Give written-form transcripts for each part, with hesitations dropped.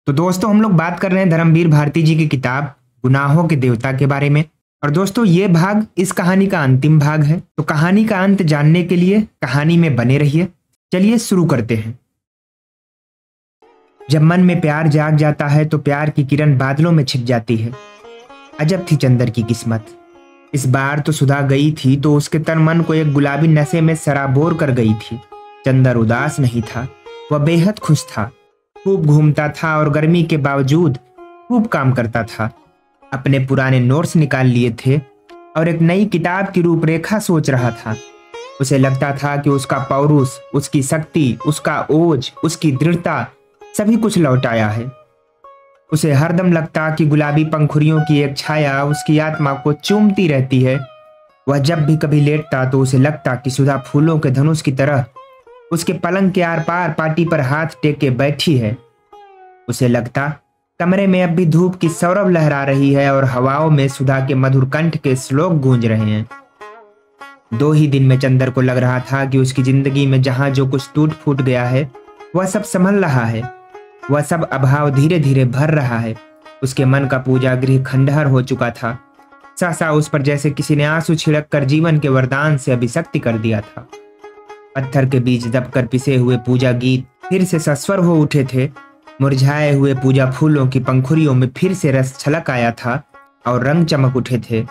तो दोस्तों हम लोग बात कर रहे हैं धर्मवीर भारती जी की किताब गुनाहों के देवता के बारे में। और दोस्तों ये भाग इस कहानी का अंतिम भाग है, तो कहानी का अंत जानने के लिए कहानी में बने रहिए। चलिए शुरू करते हैं। जब मन में प्यार जाग जाता है तो प्यार की किरण बादलों में छिप जाती है। अजब थी चंदर की किस्मत। इस बार तो सुधा गई थी तो उसके तन मन को एक गुलाबी नशे में सराबोर कर गई थी। चंदर उदास नहीं था, वह बेहद खुश था। खूब घूमता था और गर्मी के बावजूद खूब काम करता था। अपने पुराने नोट्स निकाल लिए थे और एक नई किताब की रूपरेखा सोच रहा था। उसे लगता था कि उसका पौरुष, उसकी शक्ति, उसका ओज, उसकी दृढ़ता सभी कुछ लौट आया है। उसे हरदम लगता कि गुलाबी पंखुड़ियों की एक छाया उसकी आत्मा को चूमती रहती है। वह जब भी कभी लेटता तो उसे लगता कि सुधा फूलों के धनुष की तरह उसके पलंग के आर पार पाटी पर हाथ टेक के बैठी है। उसे लगता कमरे में अब भी धूप की सौरभ लहरा रही है और हवाओं में सुधा के मधुर कंठ के श्लोक गूंज रहे हैं। 2 ही दिन में चंदर को लग रहा था कि उसकी जिंदगी में जहां जो कुछ टूट फूट गया है वह सब संभल रहा है। वह सब अभाव धीरे धीरे भर रहा है। उसके मन का पूजा गृह खंडहर हो चुका था। सहसा उस पर जैसे किसी ने आंसू छिड़क कर जीवन के वरदान से अभिशक्ति कर दिया था। पत्थर के बीच दबकर पिसे हुए पूजा गीत फिर से सस्वर हो उठे थे। मुरझाए हुए पूजा फूलों की पंखुड़ियों में फिर से रस छलक आया था और रंग चमक उठे थे।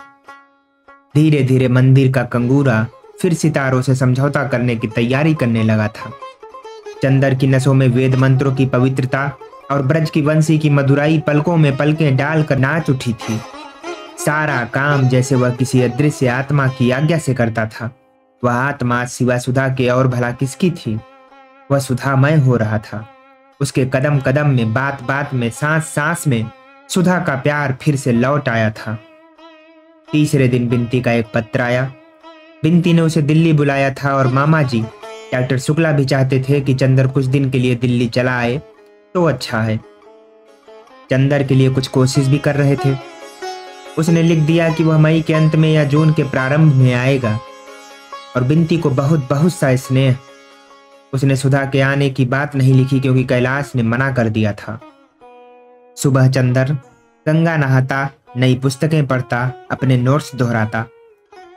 धीरे धीरे मंदिर का कंगूरा फिर सितारों से समझौता करने की तैयारी करने लगा था। चंदर की नसों में वेद मंत्रों की पवित्रता और ब्रज की वंशी की मधुराई पलकों में पलकें डालकर नाच उठी थी। सारा काम जैसे वह किसी अदृश्य आत्मा की आज्ञा से करता था। वह आत्मा सिवा सुधा के और भला किसकी थी? वह सुधामय हो रहा था। उसके कदम कदम में, बात बात में, सांस सांस में सुधा का प्यार फिर से लौट आया था। तीसरे दिन बिंती का एक पत्र आया। बिंती ने उसे दिल्ली बुलाया था और मामा जी डॉक्टर शुक्ला भी चाहते थे कि चंदर कुछ दिन के लिए दिल्ली चला आए तो अच्छा है। चंदर के लिए कुछ कोशिश भी कर रहे थे। उसने लिख दिया कि वह मई के अंत में या जून के प्रारंभ में आएगा और बिंती को बहुत बहुत सा स्नेह। उसने सुधा के आने की बात नहीं लिखी क्योंकि कैलाश ने मना कर दिया था। सुबह चंदर गंगा नहाता, नई पुस्तकें पढ़ता, अपने नोट्स दोहराता।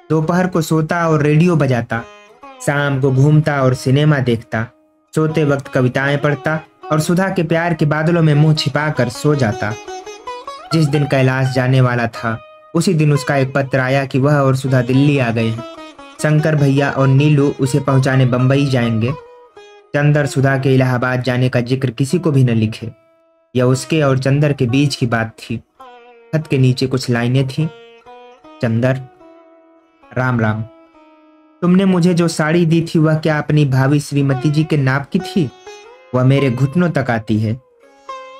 दोपहर को सोता और रेडियो बजाता। शाम को घूमता और सिनेमा देखता। सोते वक्त कविताएं पढ़ता और सुधा के प्यार के बादलों में मुंह छिपाकर सो जाता। जिस दिन कैलाश जाने वाला था उसी दिन उसका एक पत्र आया कि वह और सुधा दिल्ली आ गए हैं। शंकर भैया और नीलू उसे पहुंचाने बंबई जाएंगे। चंदर सुधा के इलाहाबाद जाने का जिक्र किसी को भी न लिखे। यह उसके और चंदर के बीच की बात थी। खत के नीचे कुछ लाइनें थीं। चंदर, राम राम। तुमने मुझे जो साड़ी दी थी वह क्या अपनी भाभी श्रीमती जी के नाप की थी? वह मेरे घुटनों तक आती है।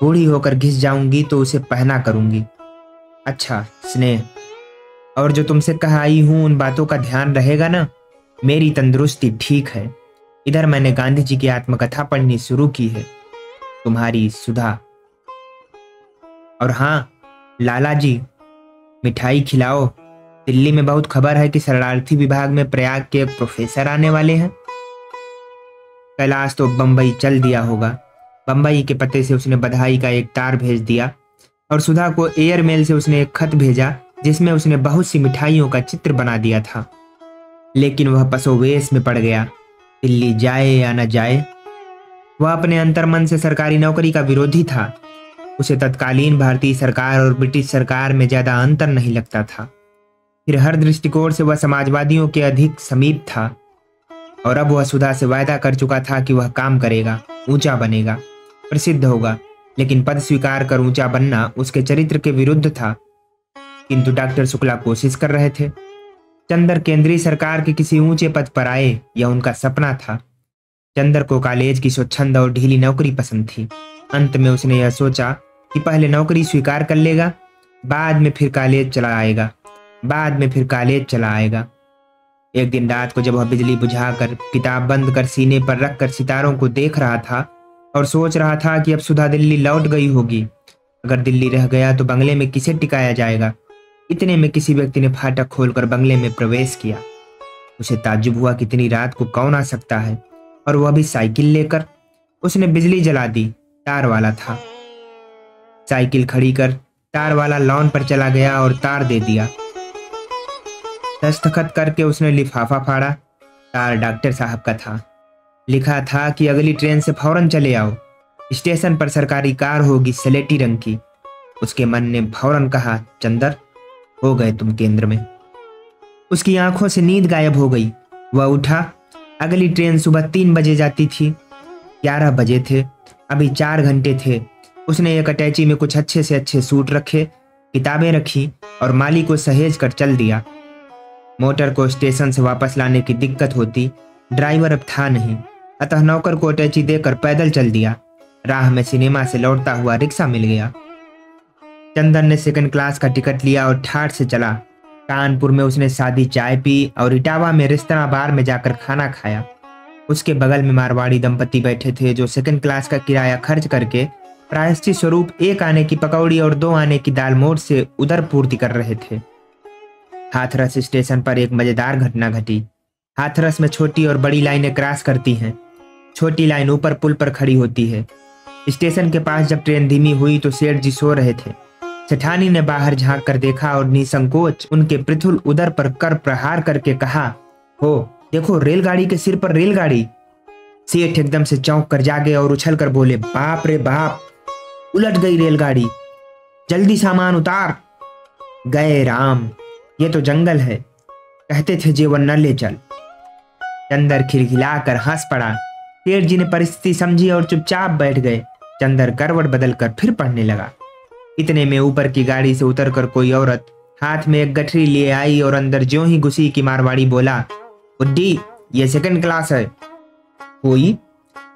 बूढ़ी होकर घिस जाऊंगी तो उसे पहना करूंगी। अच्छा स्नेह, और जो तुमसे कहा आई हूं उन बातों का ध्यान रहेगा ना? मेरी तंदुरुस्ती ठीक है। इधर मैंने गांधी जी की आत्मकथा पढ़नी शुरू की है। तुम्हारी सुधा। और हाँ लाला जी, मिठाई खिलाओ। दिल्ली में बहुत खबर है कि शरणार्थी विभाग में प्रयाग के एक प्रोफेसर आने वाले हैं। कैलाश तो बंबई चल दिया होगा। बंबई के पते से उसने बधाई का एक तार भेज दिया और सुधा को एयरमेल से उसने एक खत भेजा जिसमें उसने बहुत सी मिठाइयों का चित्र बना दिया था। लेकिन वह पसोवेश में पड़ गया। दिल्ली जाए या न जाए, वह अपने अंतर्मन से सरकारी नौकरी का विरोधी था। उसे तत्कालीन भारतीय सरकार और ब्रिटिश सरकार में ज्यादा अंतर नहीं लगता था। फिर हर दृष्टिकोण से वह समाजवादियों के अधिक समीप था। और अब वह सुधा से वायदा कर चुका था कि वह काम करेगा, ऊंचा बनेगा, प्रसिद्ध होगा। लेकिन पद स्वीकार कर ऊंचा बनना उसके चरित्र के विरुद्ध था। किंतु डॉक्टर शुक्ला कोशिश कर रहे थे। चंदर केंद्रीय सरकार के किसी ऊंचे पद पर आए, यह उनका सपना था। चंदर को कॉलेज की स्वच्छंद और ढीली नौकरी पसंद थी। अंत में उसने यह सोचा कि पहले नौकरी स्वीकार कर लेगा, बाद में फिर कॉलेज चला आएगा। एक दिन रात को जब वह बिजली बुझाकर, किताब बंद कर सीने पर रखकर सितारों को देख रहा था और सोच रहा था कि अब सुधा दिल्ली लौट गई होगी। अगर दिल्ली रह गया तो बंगले में किसे टिकाया जाएगा? इतने में किसी व्यक्ति ने फाटक खोलकर बंगले में प्रवेश किया। उसे ताज्जुब हुआ कि इतनी रात को कौन आ सकता है, और वह भी साइकिल लेकर। उसने बिजली जला दी, तार वाला था। साइकिल खड़ी कर तार वाला लॉन पर चला गया और तार दे दिया। दस्तखत करके उसने लिफाफा फाड़ा। तार डॉक्टर साहब का था। लिखा था कि अगली ट्रेन से फौरन चले आओ, स्टेशन पर सरकारी कार होगी सलेटी रंग की। उसके मन ने फौरन कहा, चंदर, हो गए तुम केंद्र में। उसकी आंखों से नींद गायब हो गई। वह उठा। अगली ट्रेन सुबह 3 बजे जाती थी। 11 बजे थे। अभी 4 घंटे थे। उसने एक अटैची में कुछ अच्छे से अच्छे सूट रखे, किताबें रखी और माली को सहेज कर चल दिया। मोटर को स्टेशन से वापस लाने की दिक्कत होती, ड्राइवर अब था नहीं, अतः नौकर को अटैची देकर पैदल चल दिया। राह में सिनेमा से लौटता हुआ रिक्शा मिल गया। चंदन ने सेकंड क्लास का टिकट लिया और ठाठ से चला। कानपुर में उसने सादी चाय पी और इटावा में रेस्तरां बार में जाकर खाना खाया। उसके बगल में मारवाड़ी दंपति बैठे थे जो सेकंड क्लास का किराया खर्च करके प्रायश्चित स्वरूप 1 आने की पकौड़ी और 2 आने की दाल मोठ से उदर पूर्ति कर रहे थे। हाथरस स्टेशन पर एक मजेदार घटना घटी। हाथरस में छोटी और बड़ी लाइनें क्रॉस करती हैं। छोटी लाइन ऊपर पुल पर खड़ी होती है। स्टेशन के पास जब ट्रेन धीमी हुई तो सेठ जी सो रहे थे। सेठानी ने बाहर झांक कर देखा और निसंकोच उनके पृथुल उदर पर कर प्रहार करके कहा, हो देखो रेलगाड़ी के सिर पर रेलगाड़ी। सेठ एकदम से चौंक कर जागे और उछल कर बोले, बाप रे बाप, उलट गई रेलगाड़ी, जल्दी सामान उतार। गए राम, ये तो जंगल है, कहते थे जेवर न ले चल। चंदर खिलखिलाकर हंस पड़ा। सेठ जी ने परिस्थिति समझी और चुपचाप बैठ गए। चंदर करवट बदल कर फिर पढ़ने लगा। इतने में ऊपर की गाड़ी से उतरकर कोई औरत हाथ में एक गठरी लिए आई और अंदर ज्यों ही घुसी कि मारवाड़ी बोला, बुड्ढी, ये सेकंड क्लास है। कोई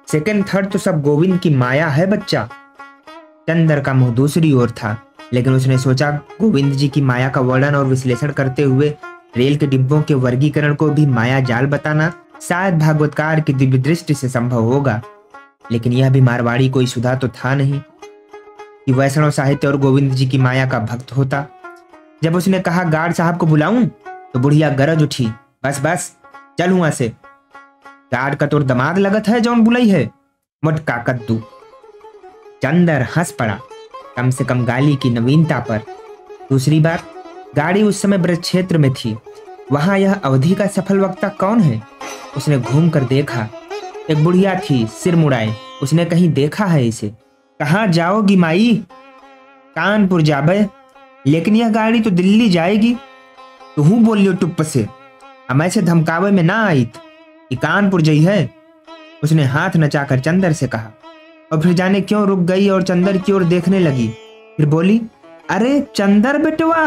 सेकंड थर्ड तो सब गोविंद की माया है बच्चा। चंदर का मुंह दूसरी ओर था, लेकिन उसने सोचा गोविंद जी की माया का वर्णन और विश्लेषण करते हुए रेल के डिब्बों के वर्गीकरण को भी माया जाल बताना शायद भागवतकार की दिव्य दृष्टि से संभव होगा। लेकिन यह भी मारवाड़ी कोई सुधा तो था नहीं कि वैष्णव साहित्य और गोविंद जी की माया का भक्त होता। जब उसने कहा गार्ड साहब को बुलाऊं तो बुढ़िया गरज उठी, बस बस चल हुआ से, गार्ड का तोर दमाद लगत है जौन बुलाई है, मोटका कद्दू। चंदर हंस पड़ा, कम से कम गाली की नवीनता पर। दूसरी बात, गाड़ी उस समय ब्रज क्षेत्र में थी। वहां यह अवधि का सफल वक्ता कौन है? उसने घूम कर देखा। एक बुढ़िया थी, सिर मुड़ाए। उसने कहीं देखा है इसे। कहाँ जाओगी माई? कानपुर जाबे, लेकिन यह गाड़ी तो दिल्ली जाएगी। तू बोलियो टुप्प से, हम ऐसे धमकावे में ना आई कि कानपुर जई है। उसने हाथ नचाकर चंदर से कहा और फिर जाने क्यों रुक गई और चंदर की ओर देखने लगी। फिर बोली, अरे चंदर बेटवा,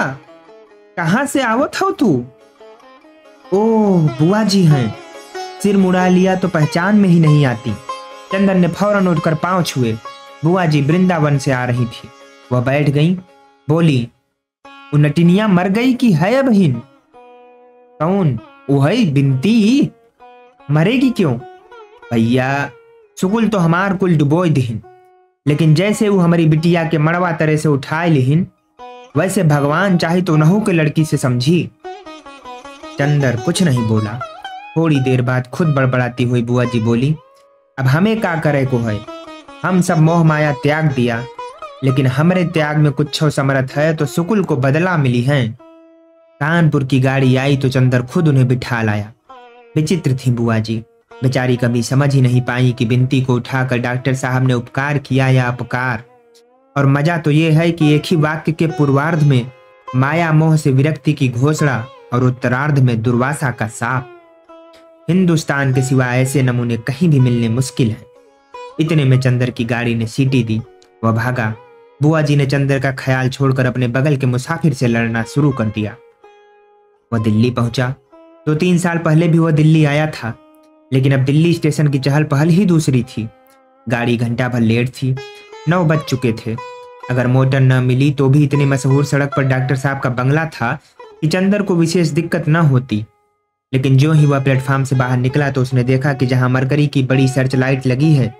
कहाँ से आवत हो तू? ओह बुआ जी हैं। सिर मुड़ा लिया तो पहचान में ही नहीं आती। चंदर ने फौरन उठकर पांव छुए। बुआ जी वृंदावन से आ रही थी। वह बैठ गई। बोली, वो नटिनिया मर गई कि है बहिन? कौन? वही बिनती। मरेगी क्यों? भैया सुकुल तो हमार कुल डुबोई दिहिन, लेकिन जैसे वो हमारी बिटिया के मड़वा तरह से उठाए लिहिन, वैसे भगवान चाहे तो नहु के लड़की से समझी। चंदर कुछ नहीं बोला। थोड़ी देर बाद खुद बड़बड़ाती हुई बुआ जी बोली, अब हमें क्या करे को है? हम सब मोह माया त्याग दिया, लेकिन हमारे त्याग में कुछ समर्थ है तो सुकुल को बदला मिली है। कानपुर की गाड़ी आई तो चंदर खुद उन्हें बिठा लाया। विचित्र थी बुआ जी। बेचारी कभी समझ ही नहीं पाई कि बिनती को उठाकर डॉक्टर साहब ने उपकार किया या अपकार। और मजा तो यह है कि एक ही वाक्य के पूर्वार्ध में माया मोह से विरक्ति की घोषणा और उत्तरार्ध में दुर्वासा का साप। हिंदुस्तान के सिवा ऐसे नमूने कहीं भी मिलने मुश्किल है। इतने में चंदर की गाड़ी ने सीटी दी। वह भागा। बुआ जी ने चंदर का ख्याल छोड़कर अपने बगल के मुसाफिर से लड़ना शुरू कर दिया। वह दिल्ली पहुंचा। 2-3 साल पहले भी वह दिल्ली आया था, लेकिन अब दिल्ली स्टेशन की चहल पहल ही दूसरी थी। गाड़ी घंटा भर लेट थी। 9 बज चुके थे। अगर मोटर न मिली तो भी इतनी मशहूर सड़क पर डॉक्टर साहब का बंगला था कि चंदर को विशेष दिक्कत न होती। लेकिन जो ही वह प्लेटफॉर्म से बाहर निकला तो उसने देखा कि जहां मरकरी की बड़ी सर्च लाइट लगी है,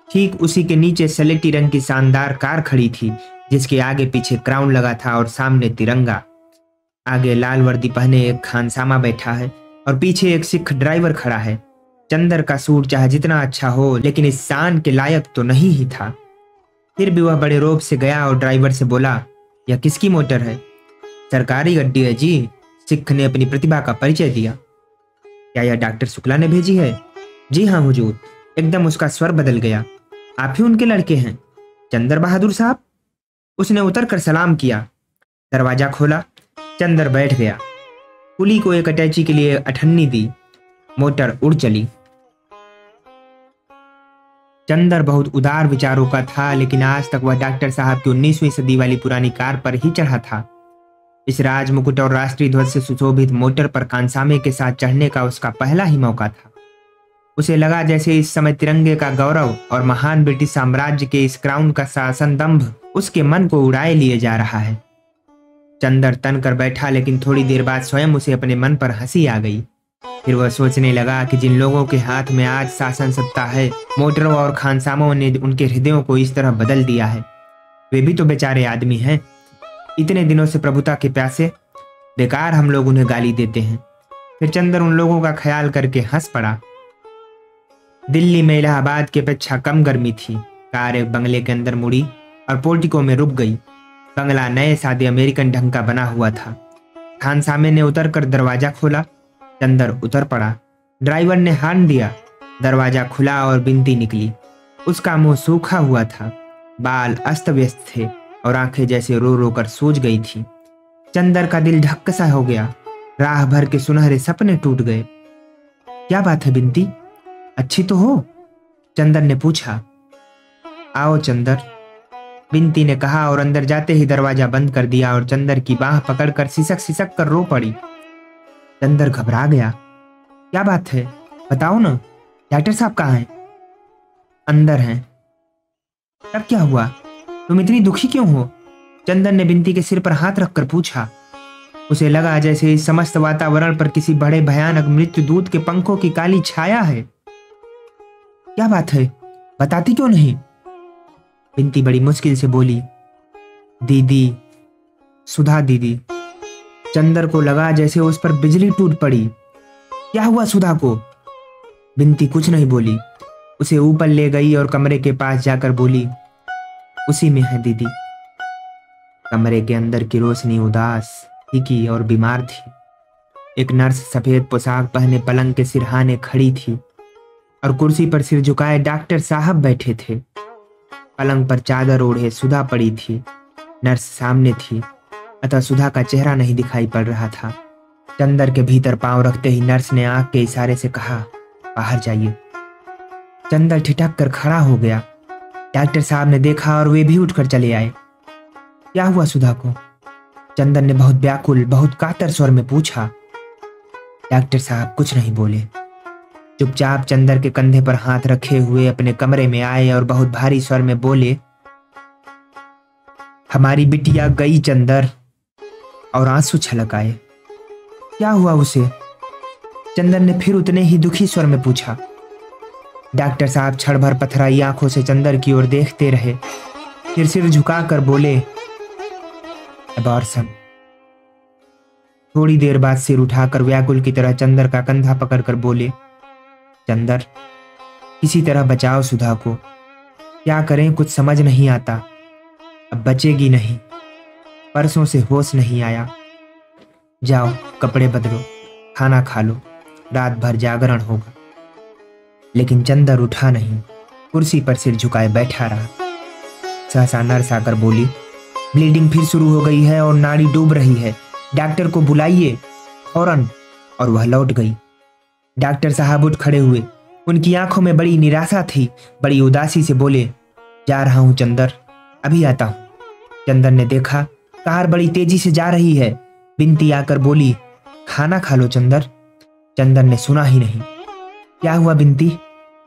ठीक उसी के नीचे सलेटी रंग की शानदार कार खड़ी थी, जिसके आगे पीछे क्राउन लगा था और सामने तिरंगा। आगे लाल वर्दी पहने एक खानसामा बैठा है और पीछे एक सिख ड्राइवर खड़ा है। चंदर का सूट चाहे जितना अच्छा हो, लेकिन इस शान के लायक तो नहीं ही था। फिर भी वह बड़े रौब से गया और ड्राइवर से बोला, यह किसकी मोटर है? सरकारी गड्डी है जी। सिख ने अपनी प्रतिभा का परिचय दिया। क्या यह डॉक्टर शुक्ला ने भेजी है? जी हाँ हुजूर। एकदम उसका स्वर बदल गया। आप ही उनके लड़के हैं, चंदर बहादुर साहब? उसने उतर कर सलाम किया। दरवाजा खोला। चंदर बैठ गया। कुली को एक अटैची के लिए अठन्नी दी। मोटर उड़ चली। चंदर बहुत उदार विचारों का था, लेकिन आज तक वह डॉक्टर साहब की 19वीं सदी वाली पुरानी कार पर ही चढ़ा था। इस राज मुकुट और राष्ट्रीय ध्वज से सुशोभित मोटर पर कांसामे के साथ चढ़ने का उसका पहला ही मौका था। उसे लगा जैसे इस समय तिरंगे का गौरव और महान ब्रिटिश साम्राज्य के इस क्राउन का शासन दंभ उसके मन को उड़ाए लिए जा रहा है। चंदर तन कर बैठा, लेकिन थोड़ी देर बाद स्वयं उसे अपने मन पर हंसी आ गई। फिर वह सोचने लगा कि जिन लोगों के हाथ में आज शासन सत्ता है, मोटरों और खानसामों ने उनके हृदयों को इस तरह बदल दिया है। वे भी तो बेचारे आदमी हैं। इतने दिनों से प्रभुता के प्यासे, बेकार हम लोग उन्हें गाली देते हैं। फिर चंदर उन लोगों का ख्याल करके हंस पड़ा। दिल्ली में इलाहाबाद की अपेक्षा कम गर्मी थी। कार एक बंगले के अंदर मुड़ी और पोर्टिको में रुक गई। बंगला नए सादे अमेरिकन ढंग का बना हुआ था। खानसामे ने उतर कर दरवाजा खोला। चंदर उतर पड़ा। ड्राइवर ने हॉर्न दिया। दरवाजा खुला और बिनती निकली। उसका मुंह सूखा हुआ था, बाल अस्त व्यस्त थे और आंखें जैसे रो रो कर सूज गई थी। चंदर का दिल ढक्क सा हो गया। राह भर के सुनहरे सपने टूट गए। क्या बात है बिनती, अच्छी तो हो? चंदर ने पूछा। आओ चंदर, बिनती ने कहा और अंदर जाते ही दरवाजा बंद कर दिया और चंदर की बाह पकड़कर सिसक सिसक कर रो पड़ी। चंदर घबरा गया। क्या बात है, बताओ ना, डॉक्टर साहब कहाँ हैं? अंदर हैं। तब क्या हुआ, तुम इतनी दुखी क्यों हो? चंदर ने बिनती के सिर पर हाथ रखकर पूछा। उसे लगा जैसे इस समस्त वातावरण पर किसी बड़े भयानक मृत्यु दूत के पंखों की काली छाया है। क्या बात है, बताती क्यों नहीं? बिनती बड़ी मुश्किल से बोली। दीदी, सुधा दीदी। चंदर को लगा जैसे उस पर बिजली टूट पड़ी। क्या हुआ सुधा को? बिनती कुछ नहीं बोली। उसे ऊपर ले गई और कमरे के पास जाकर बोली, उसी में है दीदी। कमरे के अंदर की रोशनी उदास, फीकी और बीमार थी। एक नर्स सफेद पोशाक पहने पलंग के सिरहाने खड़ी थी और कुर्सी पर सिर झुकाए डॉक्टर साहब बैठे थे। पलंग पर चादर ओढ़े सुधा पड़ी थी। नर्स सामने थी, अतः सुधा का चेहरा नहीं दिखाई पड़ रहा था। चंदर के भीतर पांव रखते ही नर्स ने आंख के इशारे से कहा, बाहर जाइए। चंदर ठिठक कर खड़ा हो गया। डॉक्टर साहब ने देखा और वे भी उठकर चले आए। क्या हुआ सुधा को? चंदर ने बहुत व्याकुल, बहुत कातर स्वर में पूछा। डॉक्टर साहब कुछ नहीं बोले। चुपचाप चंदर के कंधे पर हाथ रखे हुए अपने कमरे में आए और बहुत भारी स्वर में बोले, हमारी बिटिया गई चंदर। और आंसू छलक आए। क्या हुआ उसे? चंदर ने फिर उतने ही दुखी स्वर में पूछा। डॉक्टर साहब क्षण भर पथराई आंखों से चंदर की ओर देखते रहे, फिर सिर झुकाकर बोले, अबॉर्शन। थोड़ी देर बाद सिर उठाकर व्याकुल की तरह चंदर का कंधा पकड़कर बोले, चंदर, किसी तरह बचाओ सुधा को। क्या करें कुछ समझ नहीं आता। अब बचेगी नहीं। परसों से होश नहीं आया। जाओ कपड़े बदलो, खाना खा लो, रात भर जागरण होगा। लेकिन चंदर उठा नहीं, कुर्सी पर सिर झुकाए बैठा रहा। सहसा नर्स आकर बोली, ब्लीडिंग फिर शुरू हो गई है और नाड़ी डूब रही है, डॉक्टर को बुलाइए फौरन। और वह लौट गई। डॉक्टर साहब उठ खड़े हुए। उनकी आंखों में बड़ी निराशा थी। बड़ी उदासी से बोले, जा रहा हूं चंदर, अभी आता हूं। चंदर ने देखा कार बड़ी तेजी से जा रही है। बिनती आकर बोली, खाना खा लो चंदर। चंदर ने सुना ही नहीं। क्या हुआ बिनती?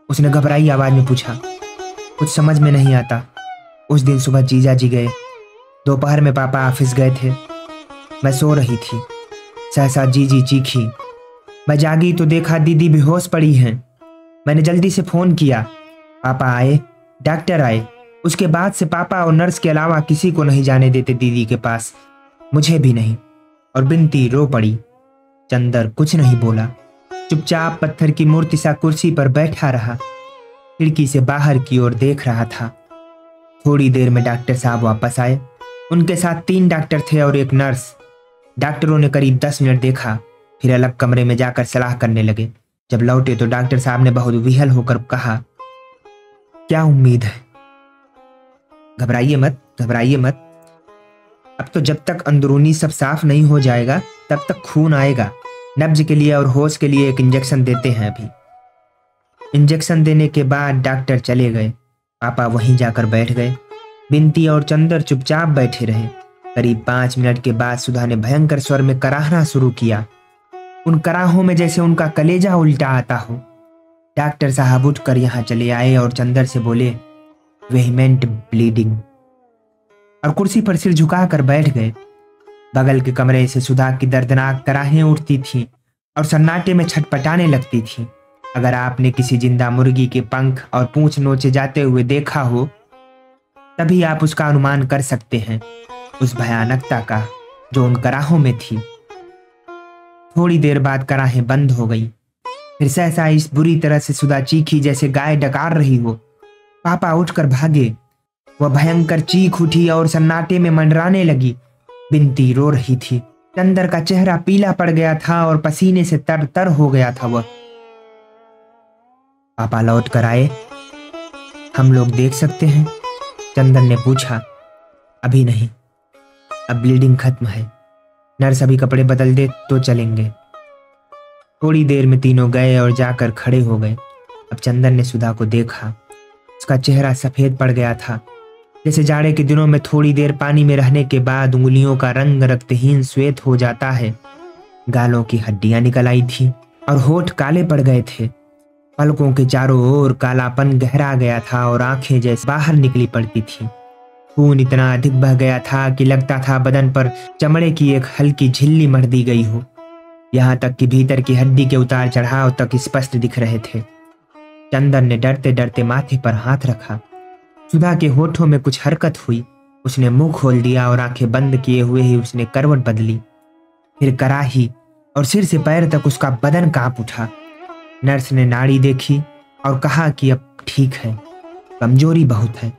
उसने घबराई आवाज में पूछा। कुछ समझ में नहीं आता। उस दिन सुबह जीजा जी गए, दोपहर में पापा ऑफिस गए थे। मैं सो रही थी, सहसा जीजी चीखी। मैं जागी तो देखा दीदी बेहोश पड़ी हैं। मैंने जल्दी से फोन किया। पापा आए, डॉक्टर आए। उसके बाद से पापा और नर्स के अलावा किसी को नहीं जाने देते दीदी के पास, मुझे भी नहीं। और बिनती रो पड़ी। चंदर कुछ नहीं बोला, चुपचाप पत्थर की मूर्ति सा कुर्सी पर बैठा रहा। खिड़की से बाहर की ओर देख रहा था। थोड़ी देर में डॉक्टर साहब वापस आए। उनके साथ 3 डॉक्टर थे और एक नर्स। डॉक्टरों ने करीब 10 मिनट देखा, फिर अलग कमरे में जाकर सलाह करने लगे। जब लौटे तो डॉक्टर साहब ने बहुत विह्वल होकर कहा, क्या उम्मीद है? घबराइए मत, घबराइए मत। अब तो जब तक अंदरूनी सब साफ नहीं हो जाएगा तब तक खून आएगा। नब्ज के लिए और होश के लिए एक इंजेक्शन देते हैं अभी। इंजेक्शन देने के बाद डॉक्टर चले गए। पापा वहीं जाकर बैठ गए। बिनती और चंदर चुपचाप बैठे रहे। करीब 5 मिनट के बाद सुधा ने भयंकर स्वर में कराहना शुरू किया। उन कराहों में जैसे उनका कलेजा उल्टा आता हो। डॉक्टर साहब उठकर यहाँ चले आए और चंदर से बोले, वेहिमेंट ब्लीडिंग, और कुर्सी पर सिर झुकाकर बैठ गए। बगल के कमरे से सुधा की दर्दनाक कराहें उठती थीं और सन्नाटे में छटपटाने लगती थीं। अगर आपने किसी जिंदा मुर्गी के पंख और पूंछ नोचे जाते हुए देखा हो तभी आप उसका अनुमान कर सकते हैं उस भयानकता का जो उन कराहों में थी। थोड़ी देर बाद कराहें बंद हो गई। फिर सहसा इस बुरी तरह से सुधा चीखी जैसे गाय डकार रही हो। पापा उठकर भागे। वह भयंकर चीख उठी और सन्नाटे में मंडराने लगी। बिनती रो रही थी। चंदर का चेहरा पीला पड़ गया था और पसीने से तर तर हो गया था वह। पापा लौट कर आए। हम लोग देख सकते हैं? चंदन ने पूछा। अभी नहीं, अब ब्लीडिंग खत्म है। नर्स अभी कपड़े बदल दे तो चलेंगे। थोड़ी देर में तीनों गए और जाकर खड़े हो गए। अब चंदन ने सुधा को देखा। उसका चेहरा सफेद पड़ गया था, जैसे जाड़े के दिनों में थोड़ी देर पानी में रहने के बाद उंगलियों का रंग रक्तहीन श्वेत हो जाता है। गालों की हड्डियां निकल आई थी और होठ काले पड़ गए थे। पलकों के चारों ओर कालापन गहरा गया था और आंखें जैसे बाहर निकली पड़ती थी। खून इतना अधिक बह गया था कि लगता था बदन पर चमड़े की एक हल्की झिल्ली मढ़ दी गई हो। यहाँ तक कि भीतर की हड्डी के उतार चढ़ाव तक स्पष्ट दिख रहे थे। चंदन ने डरते डरते माथे पर हाथ रखा। सुधा के होठों में कुछ हरकत हुई। उसने मुंह खोल दिया और आंखें बंद किए हुए ही उसने करवट बदली। फिर कराही और सिर से पैर तक उसका बदन कांप उठा। नर्स ने नाड़ी देखी और कहा कि अब ठीक है, कमजोरी बहुत है।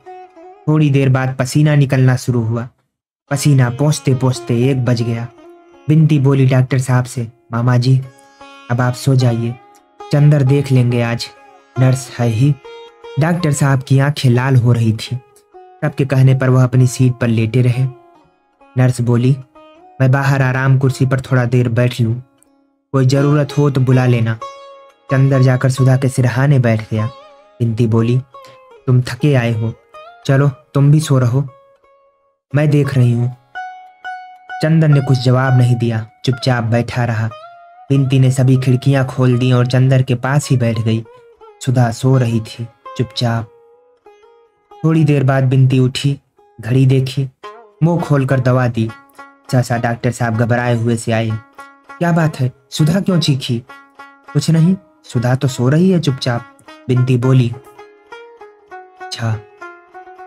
थोड़ी देर बाद पसीना निकलना शुरू हुआ। पसीना पोंछते पोंछते 1 बज गया। बिनती बोली डॉक्टर साहब से, मामा जी अब आप सो जाइए, चंदर देख लेंगे आज। नर्स है ही। डॉक्टर साहब की आंखें लाल हो रही थी। सबके कहने पर वह अपनी सीट पर लेटे रहे। नर्स बोली, मैं बाहर आराम कुर्सी पर थोड़ा देर बैठ लूं, कोई जरूरत हो तो बुला लेना। चंदर जाकर सुधा के सिरहाने बैठ गया। बिनती बोली, तुम थके आए हो, चलो तुम भी सो रहो, मैं देख रही हूं। चंदन ने कुछ जवाब नहीं दिया, चुपचाप बैठा रहा। बिनती ने सभी खिड़कियां खोल दी और चंदर के पास ही बैठ गई। सुधा सो रही थी चुपचाप। थोड़ी देर बाद बिनती उठी, घड़ी देखी, मुंह खोलकर दवा दी। सहसा डॉक्टर साहब घबराए हुए से आए। क्या बात है, सुधा क्यों चीखी? कुछ नहीं, सुधा तो सो रही है चुपचाप। बिनती बोली। अच्छा,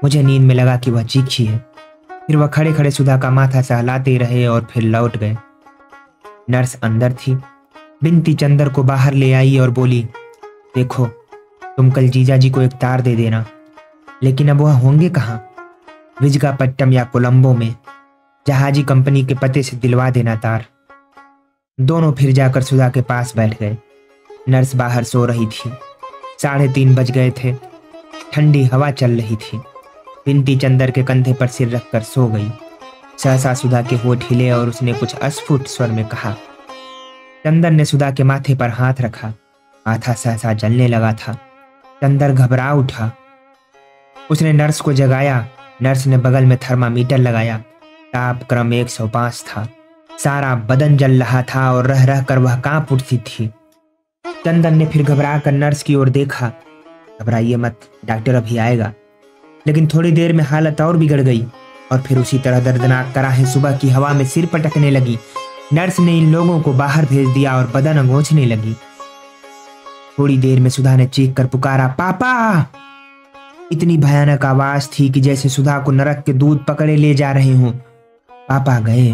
मुझे नींद में लगा कि वह चीखी है। फिर वह खड़े खड़े सुधा का माथा सहलाते रहे और फिर लौट गए। नर्स अंदर थी। बिनती चंदर को बाहर ले आई और बोली, देखो तुम कल जीजा जी को एक तार दे देना। लेकिन अब वह होंगे कहाँ? विजयपट्टनम या कोलंबो में। जहाजी कंपनी के पते से दिलवा देना तार। दोनों फिर जाकर सुधा के पास बैठ गए। नर्स बाहर सो रही थी। 3:30 बज गए थे। ठंडी हवा चल रही थी। बिनती चंदर के कंधे पर सिर रखकर सो गई। सहसा सुधा के होठ हिले और उसने कुछ अस्फुट स्वर में कहा। चंदर ने सुधा के माथे पर हाथ रखा। माथा सहसा जलने लगा था। चंदर घबरा उठा। उसने नर्स को जगाया। नर्स ने बगल में थर्मामीटर लगाया। तापक्रम 105 था। सारा बदन जल रहा था और रह रह कर वह कांप उठती थी। चंदन ने फिर घबरा कर नर्स की ओर देखा। घबराइए मत, डॉक्टर अभी आएगा। लेकिन थोड़ी देर में हालत और बिगड़ गई और फिर उसी तरह दर्दनाक कराहें सुबह की हवा में सिर पटकने लगी। नर्स ने इन लोगों को बाहर भेज दिया और बदन अंगोछने लगी। थोड़ी देर में सुधा ने चीख कर पुकारा, पापा! इतनी भयानक आवाज थी कि जैसे सुधा को नरक के दूध पकड़े ले जा रहे हों। पापा गए।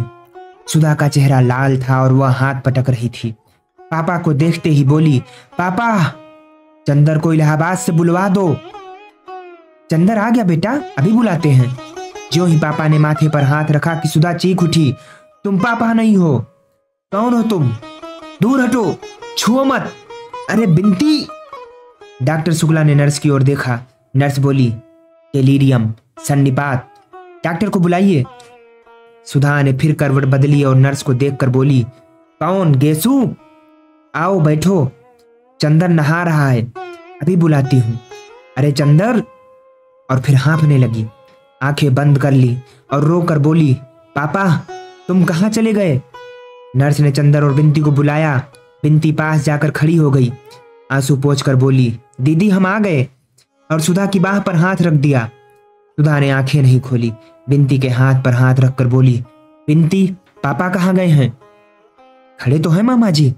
सुधा का चेहरा लाल था और वह हाथ पटक रही थी। पापा को देखते ही बोली, पापा, चंदर को इलाहाबाद से बुलवा दो। चंदर आ गया बेटा, अभी बुलाते हैं। जो ही पापा ने माथे पर हाथ रखा कि सुधा चीख उठी, तुम पापा नहीं हो। कौन हो तुम? दूर हटो, छुओ मत। अरे बिंती। डॉक्टर शुक्ला ने नर्स की ओर देखा। नर्स बोली, डेलीरियम, सन्निपात, डॉक्टर को बुलाइए। सुधा ने फिर करवट बदली और नर्स को देखकर बोली, कौन? गेसु? आओ बैठो, चंदर नहा रहा है, अभी बुलाती हूं। अरे चंदर। और फिर हाँफने लगी, आंखें बंद कर ली और रोकर बोली, पापा तुम कहाँ चले गए? नर्स ने चंदर और बिंती को बुलाया। बिंती पास जाकर खड़ी हो गई, आंसू पोंछकर बोली, दीदी हम आ गए, और सुधा की बाह पर हाथ रख दिया। सुधा ने आंखें नहीं खोली, बिंती के हाथ पर हाथ रखकर बोली, बिंती पापा कहाँ गए हैं? खड़े तो हैं मामा जी।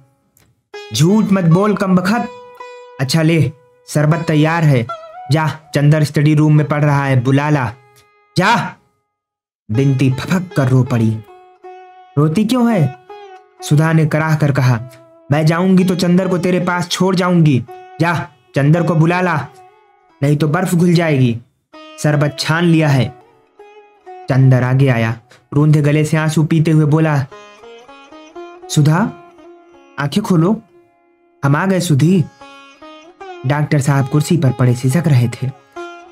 झूठ मत बोल कमबख्त। अच्छा ले, शरबत तैयार है, जा, चंदर स्टडी रूम में पढ़ रहा है, बुला ला, जा। बिंती फपक कर रो पड़ी। रोती क्यों है? सुधा ने कराह कर कहा, मैं जाऊंगी तो चंदर को तेरे पास छोड़ जाऊंगी, जा चंदर को बुला ला, नहीं तो बर्फ घुल जाएगी। शरबत छान लिया है। चंदर आगे आया, रूंधे गले से आंसू पीते हुए बोला, सुधा आंखें खोलो, हम आ गए सुधी। डॉक्टर साहब कुर्सी पर पड़े सिसक रहे थे।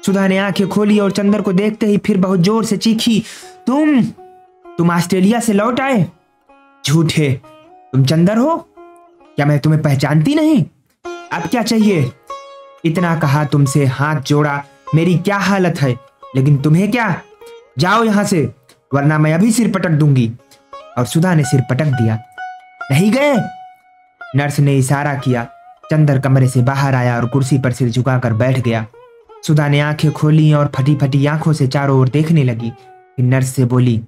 सुधा ने आंखें खोली और चंदर को देखते ही फिर बहुत जोर से चीखी, तुम ऑस्ट्रेलिया से लौट आए? झूठे, तुम चंदर हो? क्या मैं तुम्हें पहचानती नहीं? अब क्या चाहिए? इतना कहा तुमसे, हाथ जोड़ा, मेरी क्या हालत है, लेकिन तुम्हें क्या? जाओ यहां से, वरना मैं अभी सिर पटक दूंगी। और सुधा ने सिर पटक दिया। नहीं गए? नर्स ने इशारा किया। चंदर कमरे से बाहर आया और कुर्सी पर सिर झुकाकर बैठ गया। सुधा ने आंखें खोली और फटी फटी आंखों से चारों ओर देखने लगी। फिर नर्स से बोली,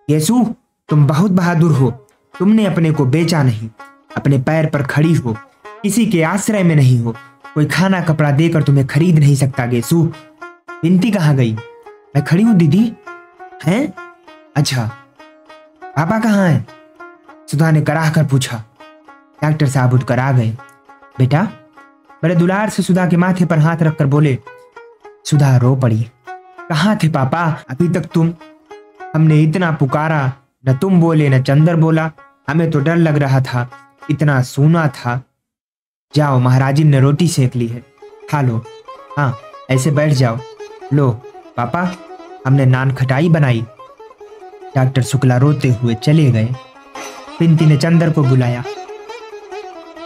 येसु तुम बहुत बहादुर हो, तुमने अपने को बेचा नहीं, अपने पैर पर खड़ी हो, किसी के आश्रय में नहीं हो, कोई खाना कपड़ा देकर तुम्हें खरीद नहीं सकता। गेसु, बिंती कहाँ गई? मैं खड़ी हूं दीदी। हैं? अच्छा, पापा कहाँ हैं? सुधा ने कराह कर पूछा। डॉक्टर साहब उठकर आ गए। बेटा, बड़े दुलार से सुधा के माथे पर हाथ रखकर बोले। सुधा रो पड़ी। कहाँ थे पापा? अभी तक हमने इतना पुकारा, न तुम बोले न चंदर बोला, हमें तो डर लग रहा था, इतना सूना था। जाओ, महाराजी ने रोटी सेक ली है, खा लो। हाँ, ऐसे बैठ जाओ। लो पापा, हमने नान खटाई बनाई। डॉक्टर शुक्ला रोते हुए चले गए। बिंती ने चंदर को बुलाया।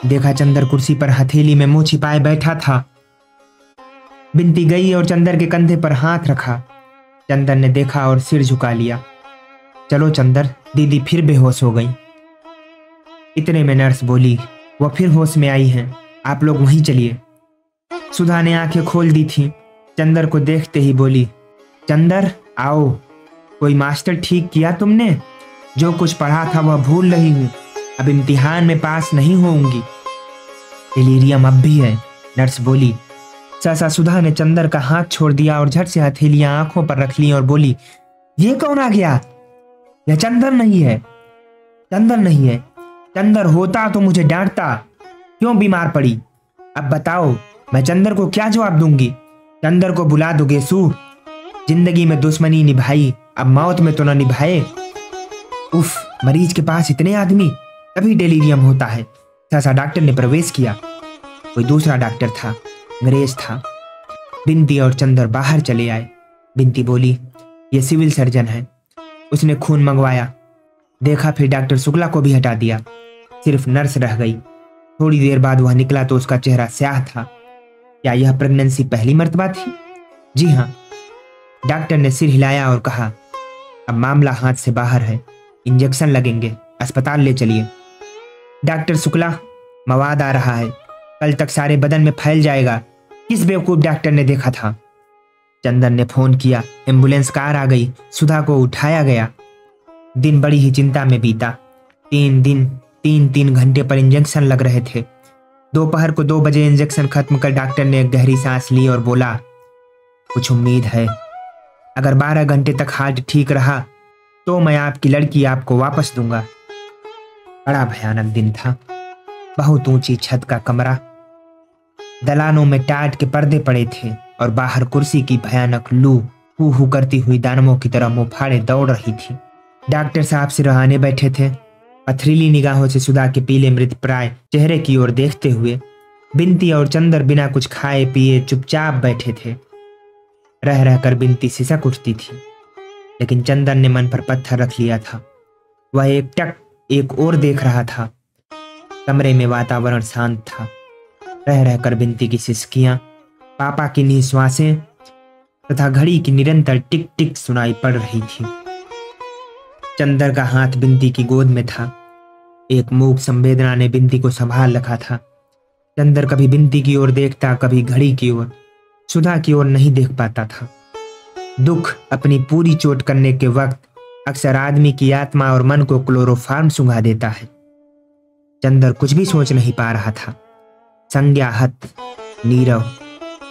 देखा चंदर कुर्सी पर हथेली में मुंह छिपाए बैठा था। बिंती गई और चंदर के कंधे पर हाथ रखा। चंदर ने देखा और सिर झुका लिया। चलो चंदर, दीदी फिर बेहोश हो गई। इतने में नर्स बोली, वह फिर होश में आई हैं, आप लोग वहीं चलिए। सुधा ने आंखें खोल दी थी। चंदर को देखते ही बोली, चंदर आओ, कोई मास्टर ठीक किया तुमने? जो कुछ पढ़ा था वह भूल रही हूं, अब इम्तिहान में पास नहीं होऊंगी। डिलीरियम अब भी है, नर्स बोली। सहसा सुधा ने चंदर का हाथ छोड़ दिया और झट से हथेलियां आंखों पर रख ली और बोली, ये कौन आ गया? यह चंदर नहीं है, चंदर नहीं है। चंदर होता तो मुझे डांटता, क्यों बीमार पड़ी? अब बताओ, मैं चंदर को क्या जवाब दूंगी? चंदर को बुला दो गेसु। जिंदगी में दुश्मनी निभाई, अब मौत में तो न निभाए। उफ, मरीज के पास इतने आदमी, तभी डेलीरियम होता है। सहसा डॉक्टर ने प्रवेश किया। कोई दूसरा डॉक्टर था, अंग्रेज था। बिंती और चंदर बाहर चले आए। बिंती बोली, ये सिविल सर्जन है, उसने खून मंगवाया। देखा, फिर डॉक्टर शुक्ला को भी हटा दिया, सिर्फ नर्स रह गई। थोड़ी देर बाद वह निकला तो उसका चेहरा स्याह था। क्या यह प्रेगनेंसी पहली मर्तबा थी? जी हाँ। डॉक्टर ने सिर हिलाया और कहा, अब मामला हाथ से बाहर है, इंजेक्शन लगेंगे, अस्पताल ले चलिए। डॉक्टर शुक्ला, मवाद आ रहा है, कल तक सारे बदन में फैल जाएगा। किस बेवकूफ डॉक्टर ने देखा था? चंदन ने फोन किया, एम्बुलेंस कार आ गई, सुधा को उठाया गया। दिन बड़ी ही चिंता में बीता। 3 घंटे पर इंजेक्शन लग रहे थे। दोपहर को 2 बजे इंजेक्शन खत्म कर डॉक्टर ने एक गहरी सांस ली और बोला, कुछ उम्मीद है, अगर 12 घंटे तक हार्ट ठीक रहा तो मैं आपकी लड़की आपको वापस दूंगा। बड़ा भयानक दिन था। बहुत ऊंची छत का कमरा, दलानों में टाट के पर्दे पड़े थे, और बाहर कुर्सी की भयानक लू हू हू करती हुई दानवों की तरह मुंह फाड़े दौड़ रही थी। डॉक्टर साहब सिरहाने बैठे थे, पथरीली निगाहों से सुधा के पीले मृत प्राय चेहरे की ओर देखते हुए। बिनती और चंदर बिना कुछ खाए पिए चुपचाप बैठे थे। रह रहकर बिनती सिसक उठती थी, लेकिन चंदर ने मन पर पत्थर रख लिया था। वह एकटक एक और देख रहा था। कमरे में वातावरण शांत था। रह रहकर बिनती की सिसकियां, पापा की निश्वासें तथा घड़ी की निरंतर टिक टिक सुनाई पड़ रही थी। चंदर का हाथ बिनती की गोद में था। एक मूक संवेदना ने बिनती को संभाल रखा था। चंदर कभी बिनती की ओर देखता, कभी घड़ी की ओर, सुधा की ओर नहीं देख पाता था। दुख अपनी पूरी चोट करने के वक्त अक्सर आदमी की आत्मा और मन को क्लोरोफार्म सुंघा देता है। चंदर कुछ भी सोच नहीं पा रहा था। संज्ञाहत, नीरव,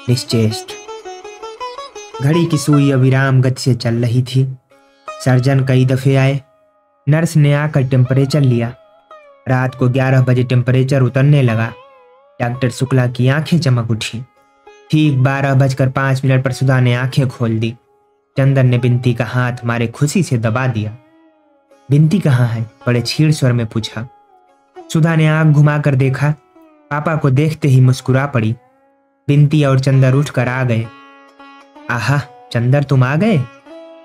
निश्चेष्ट। घड़ी की सुई अविराम गति से चल रही थी। सर्जन कई दफे आए। नर्स ने आकर टेम्परेचर लिया। रात को 11 बजे टेम्परेचर उतरने लगा। डॉक्टर शुक्ला की आंखें चमक उठी। ठीक 12:05 पर सुधा ने आंखें खोल दी। चंदर ने बिनती का हाथ मारे खुशी से दबा दिया। बिनती कहाँ है? बड़े छीड़ स्वर में पूछा। सुधा ने आंख घुमाकर देखा। पापा को देखते ही मुस्कुरा पड़ी। बिनती और चंदर उठकर आ गए। आहा, चंदर तुम आ गए?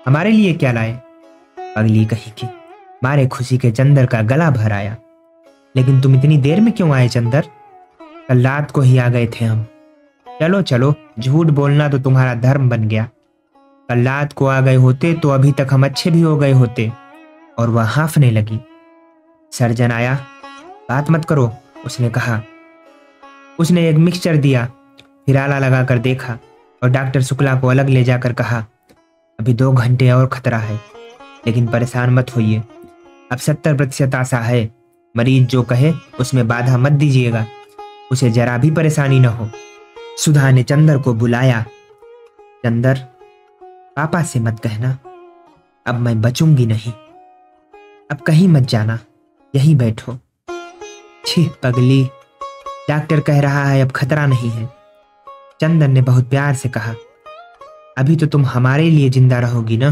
हमारे लिए क्या लाए? पगली कहीं की। मारे खुशी के चंदर का गला भर आया। लेकिन तुम इतनी देर में क्यों आए चंदर? कल रात को ही आ गए थे हम। चलो चलो, झूठ बोलना तो तुम्हारा धर्म बन गया। कल रात को आ गए होते तो अभी तक हम अच्छे भी हो गए होते। और वह हाँफने लगी। सर्जन आया। बात मत करो, उसने कहा। उसने एक मिक्सचर दिया, फिर आला लगाकर देखा और डॉक्टर शुक्ला को अलग ले जाकर कहा, अभी 2 घंटे और खतरा है, लेकिन परेशान मत होइए। अब 70% आशा है। मरीज जो कहे उसमें बाधा मत दीजिएगा, उसे जरा भी परेशानी न हो। सुधा ने चंदर को बुलाया। चंदर, पापा से मत कहना, अब मैं बचूंगी नहीं। अब कहीं मत जाना, यहीं बैठो। छी पगली, डॉक्टर कह रहा है अब खतरा नहीं है। चंदर ने बहुत प्यार से कहा, अभी तो तुम हमारे लिए जिंदा रहोगी ना?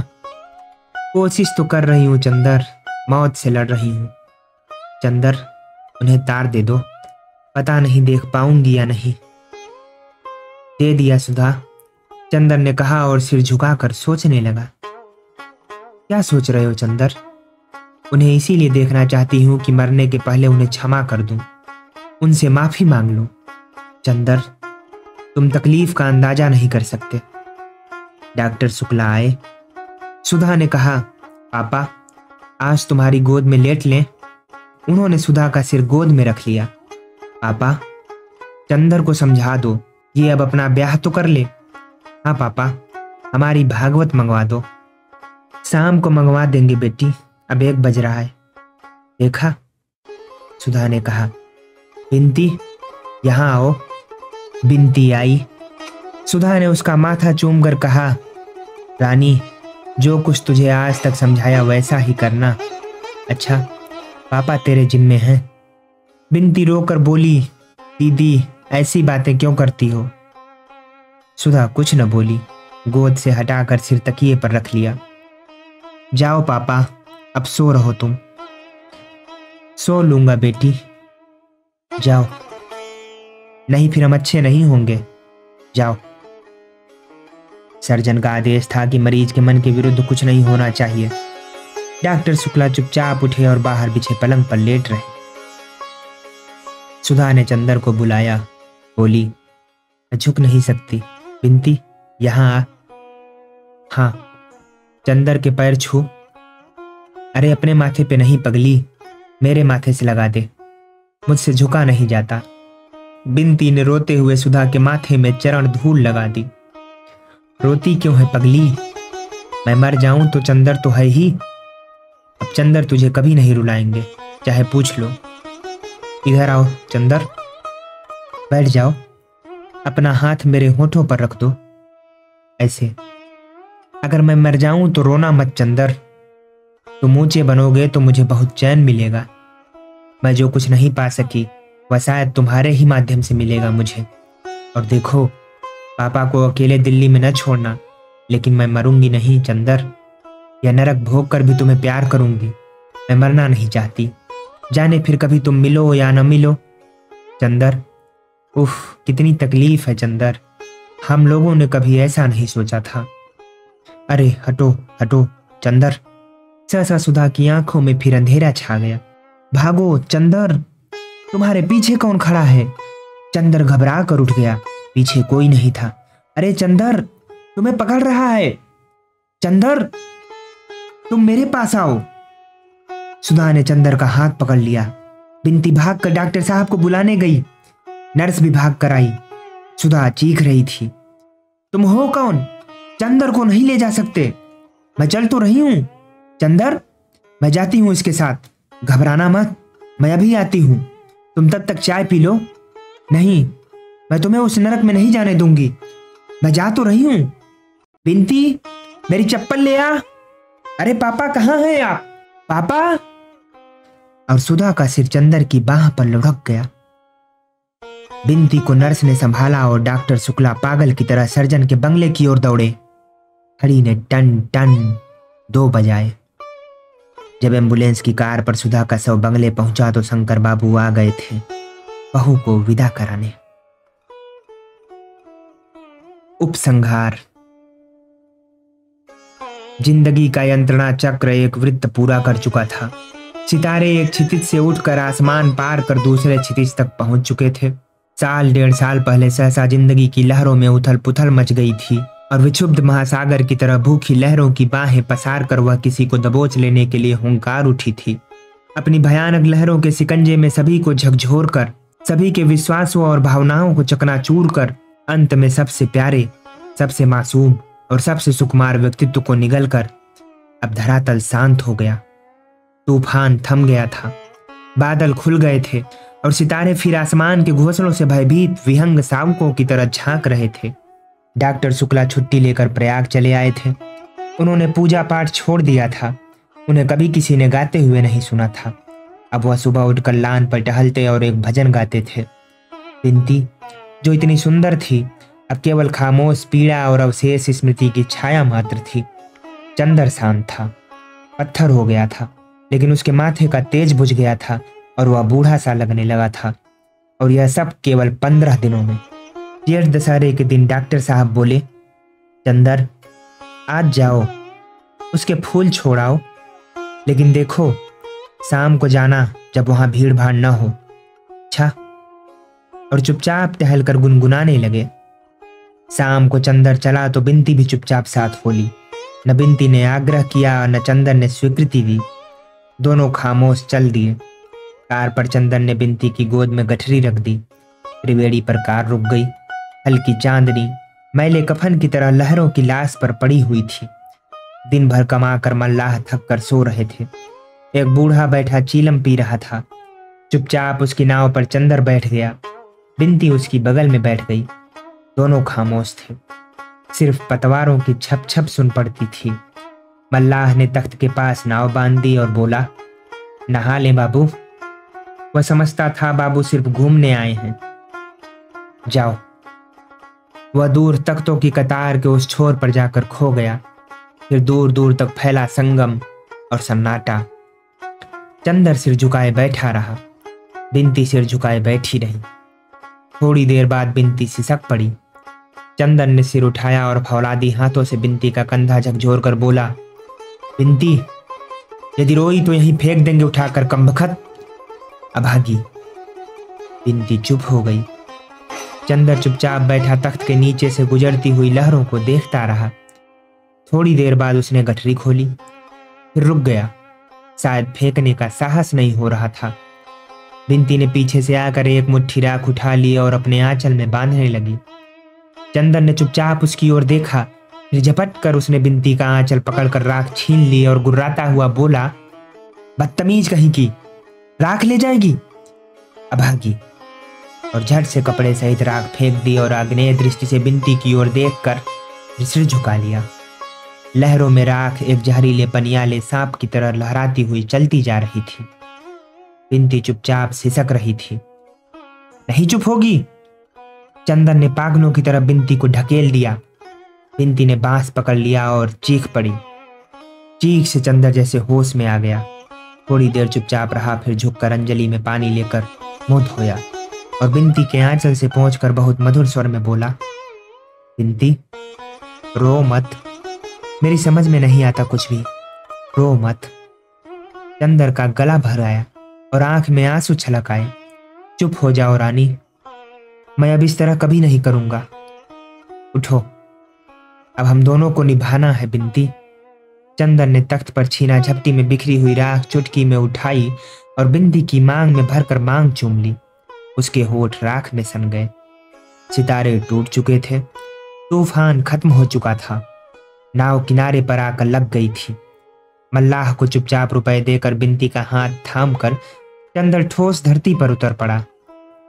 कोशिश तो कर रही हूं चंदर, मौत से लड़ रही हूं। चंदर, उन्हें तार दे दो, पता नहीं देख पाऊंगी या नहीं। दे दिया सुधा, चंदर ने कहा और सिर झुकाकर सोचने लगा। क्या सोच रहे हो चंदर? उन्हें इसीलिए देखना चाहती हूं कि मरने के पहले उन्हें क्षमा कर दूं, उनसे माफी मांग लूं। चंदर, तुम तकलीफ का अंदाजा नहीं कर सकते। डॉक्टर शुक्ला आए। सुधा ने कहा, पापा आज तुम्हारी गोद में लेट लें। उन्होंने सुधा का सिर गोद में रख लिया। पापा, चंदर को समझा दो, ये अब अपना ब्याह तो कर ले। हाँ पापा, हमारी भागवत मंगवा दो। शाम को मंगवा देंगे बेटी, अब 1 बज रहा है। देखा, सुधा ने कहा। बिनती, यहाँ आओ। बिनती आई। सुधा ने उसका माथा चूमकर कहा, रानी, जो कुछ तुझे आज तक समझाया वैसा ही करना। अच्छा, पापा तेरे जिम्मे हैं। बिनती रोकर बोली, दीदी ऐसी बातें क्यों करती हो? सुधा कुछ न बोली, गोद से हटाकर सिर तकिए पर रख लिया। जाओ पापा, अब सो रहो तुम। सो लूंगा बेटी, जाओ, नहीं फिर हम अच्छे नहीं होंगे। जाओ। सर्जन का आदेश था कि मरीज के मन के विरुद्ध कुछ नहीं होना चाहिए। डॉक्टर शुक्ला चुपचाप उठे और बाहर बिछे पलंग पर लेट रहे। सुधा ने चंदर को बुलाया। बोली, मैं झुक नहीं सकती। बिनती, यहाँ आ। हाँ। चंदर के पैर छू। अरे अपने माथे पे नहीं पगली, मेरे माथे से लगा दे, मुझसे झुका नहीं जाता। बिनती ने रोते हुए सुधा के माथे में चरण धूल लगा दी। रोती क्यों है पगली? मैं मर जाऊं तो चंदर तो है ही। अब चंदर तुझे कभी नहीं रुलाएंगे, चाहे पूछ लो। इधर आओ चंदर, बैठ जाओ। अपना हाथ मेरे होठों पर रख दो, ऐसे। अगर मैं मर जाऊं तो रोना मत चंदर। तुम ऊंचे बनोगे तो मुझे बहुत चैन मिलेगा। मैं जो कुछ नहीं पा सकी वह शायद तुम्हारे ही माध्यम से मिलेगा मुझे। और देखो, पापा को अकेले दिल्ली में न छोड़ना, लेकिन मैं मरूंगी नहीं चंदर। यह नरक भोग कर भी तुम्हें प्यार करूंगी। मैं मरना नहीं चाहती, जाने फिर कभी तुम मिलो या न मिलो। चंदर, उफ, कितनी तकलीफ है चंदर। हम लोगों ने कभी ऐसा नहीं सोचा था। अरे हटो हटो चंदर। सहसा सुधा की आंखों में फिर अंधेरा छा गया। भागो चंदर, तुम्हारे पीछे कौन खड़ा है? चंदर घबरा कर उठ गया। पीछे कोई नहीं था। अरे चंदर, तुम्हें पकड़ रहा है। चंदर, तुम मेरे पास आओ। सुधा ने चंदर का हाथ पकड़ लिया। बिंती भागकर डॉक्टर साहब को बुलाने गई। नर्स भी भाग कर आई। सुधा चीख रही थी, तुम हो कौन? चंदर को नहीं ले जा सकते। मैं चल तो रही हूं। चंदर, मैं जाती हूं इसके साथ। घबराना मत, मैं अभी आती हूं। तुम तब तक चाय पी लो। नहीं, मैं तुम्हें उस नरक में नहीं जाने दूंगी। मैं जा तो रही हूं। बिंती, मेरी चप्पल ले आ। अरे पापा, कहाँ हैं आप? पापा। और सुधा का सिर चंदर की बाह पर लुढ़क गया। बिंती को नर्स ने संभाला और डॉक्टर शुक्ला पागल की तरह सर्जन के बंगले की ओर दौड़े। घड़ी ने टन टन 2 बजाए। जब एम्बुलेंस की कार पर सुधा का शव बंगले पहुंचा तो शंकर बाबू आ गए थे बहू को विदा कराने। उपसंहार। जिंदगी का यंत्रणा चक्र एक वृत्त पूरा कर चुका था। सितारे एक क्षितिज से उठकर आसमान पार कर दूसरे क्षितिज तक पहुंच चुके थे। साल 1.5 साल पहले सहसा जिंदगी की लहरों में उथल पुथल मच गई थी और विक्षुब्ध महासागर की तरह भूखी लहरों की बाहें पसार कर वह किसी को दबोच लेने के लिए हुंकार उठी थी। अपनी भयानक लहरों के सिकंजे में सभी को झकझोर कर, सभी के विश्वासों और भावनाओं को चकनाचूर कर, अंत में सबसे प्यारे, सबसे मासूम और सबसे सुकुमार व्यक्तित्व को निगल कर अब धरातल शांत हो गया। तूफान थम गया था। बादल खुल गए थे और सितारे फिर आसमान के घोंसलों से भयभीत विहंग शावकों की तरह झांक रहे थे। डॉक्टर शुक्ला छुट्टी लेकर प्रयाग चले आए थे। उन्होंने पूजा पाठ छोड़ दिया था। उन्हें कभी किसी ने गाते हुए नहीं सुना था। अब वह सुबह उठकर लान पर टहलते और एक भजन गाते थे। बिंती, जो इतनी सुंदर थी, अब केवल खामोश पीड़ा और अवशेष स्मृति की छाया मात्र थी। चंदर शांत था, पत्थर हो गया था, लेकिन उसके माथे का तेज बुझ गया था और वह बूढ़ा सा लगने लगा था। और यह सब केवल 15 दिनों में। जेठ दशहरे के दिन डॉक्टर साहब बोले, चंदर, आज जाओ, उसके फूल छोड़ाओ, लेकिन देखो शाम को जाना जब वहां भीड़ भाड़ न हो। अच्छा। और चुपचाप टहलकर गुनगुनाने लगे। शाम को चंदर चला तो बिंती भी चुपचाप साथ बोली। न बिंती ने आग्रह किया और न चंदर ने स्वीकृति दी। दोनों खामोश चल दिए। कार पर चंदर ने बिंती की गोद में गठरी रख दी। त्रिवेणी पर कार रुक गई। हल्की चांदनी मैले कफन की तरह लहरों की लाश पर पड़ी हुई थी। दिन भर कमा कर मल्लाह थक कर सो रहे थे। एक बूढ़ा बैठा चीलम पी रहा था। चुपचाप उसकी नाव पर चंदर बैठ गया। बिंती उसकी बगल में बैठ गई। दोनों खामोश थे। सिर्फ पतवारों की छप छप सुन पड़ती थी। मल्लाह ने तख्त के पास नाव बांध दी और बोला, नहा ले बाबू। वह समझता था बाबू सिर्फ घूमने आए हैं। जाओ। वह दूर तख्तों की कतार के उस छोर पर जाकर खो गया। फिर दूर दूर तक फैला संगम और सन्नाटा। चंदर सिर झुकाए बैठा रहा। बिंती सिर झुकाए बैठी रही। थोड़ी देर बाद बिंती सिसक पड़ी। चंदर ने सिर उठाया और फौलादी हाथों से बिंती का कंधा झकझोर कर बोला, बिंती, यदि रोई तो यहीं फेंक देंगे उठाकर, कमबख्त अभागी। बिंती चुप हो गई। चंदर चुपचाप बैठा तख्त के नीचे से गुजरती हुई लहरों को देखता रहा। थोड़ी देर बाद उसने गठरी खोली, फिर रुक गया। शायद फेंकने का साहस नहीं हो रहा था। बिंती ने पीछे से आकर एक मुट्ठी राख उठा ली और अपने आंचल में बांधने लगी। चंदर ने चुपचाप उसकी ओर देखा। फिर झपट कर उसने बिंती का आंचल पकड़कर राख छीन ली और गुर्राता हुआ बोला, बदतमीज कहीं की, राख ले जाएगी, अभागी। और झट से कपड़े सहित राख फेंक दी और आग्नेय दृष्टि से बिंती की ओर देखकर सिर झुका लिया। लहरों में राख एक जहरीले पनियाले सांप की तरह लहराती हुई चलती जा रही थी। बिंती चुपचाप सिसक रही थी। नहीं चुप होगी? चंदन ने पागलों की तरह बिनती को ढकेल दिया। बिनती ने बांस पकड़ लिया और चीख पड़ी। चीख से चंदर जैसे होश में आ गया। थोड़ी देर चुपचाप रहा, फिर झुककर अंजलि में पानी लेकर मुंह धोया और बिनती के आंचल से पहुंचकर बहुत मधुर स्वर में बोला, बिनती रो मत, मेरी समझ में नहीं आता कुछ भी, रो मत। चंदर का गला भर आया और आंख में आंसू छलक आए। चुप हो जाओ रानी, मैं अब इस तरह कभी नहीं करूंगा। उठो, अब हम दोनों को निभाना है बिनती। चंदन ने तख्त पर छीना झपटी में बिखरी हुई राख चुटकी में उठाई और बिंदी की मांग में भरकर मांग चूम ली। उसके होठ राख में सन गए। सितारे टूट चुके थे, तूफान खत्म हो चुका था, नाव किनारे पर आकर लग गई थी। मल्लाह को चुपचाप रुपए देकर बिनती का हाथ थाम कर चंदर ठोस धरती पर उतर पड़ा।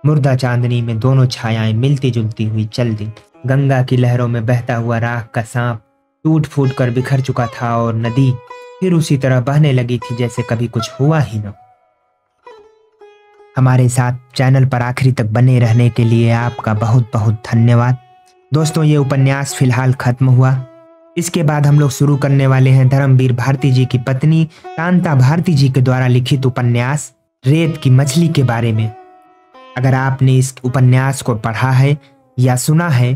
मुर्दा चांदनी में दोनों छायाएं मिलती जुलती हुई चल दी। गंगा की लहरों में बहता हुआ राख का सांप टूट फूट कर बिखर चुका था और नदी फिर उसी तरह बहने लगी थी जैसे कभी कुछ हुआ ही न। हमारे साथ चैनल पर आखिरी तक बने रहने के लिए आपका बहुत बहुत धन्यवाद। दोस्तों, ये उपन्यास फिलहाल खत्म हुआ। इसके बाद हम लोग शुरू करने वाले हैं धर्मवीर भारती जी की पत्नी कांता भारती जी के द्वारा लिखित उपन्यास रेत की मछली के बारे में। अगर आपने इस उपन्यास को पढ़ा है या सुना है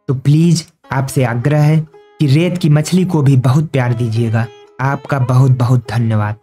तो प्लीज आपसे आग्रह है कि रेत की मछली को भी बहुत प्यार दीजिएगा। आपका बहुत बहुत धन्यवाद।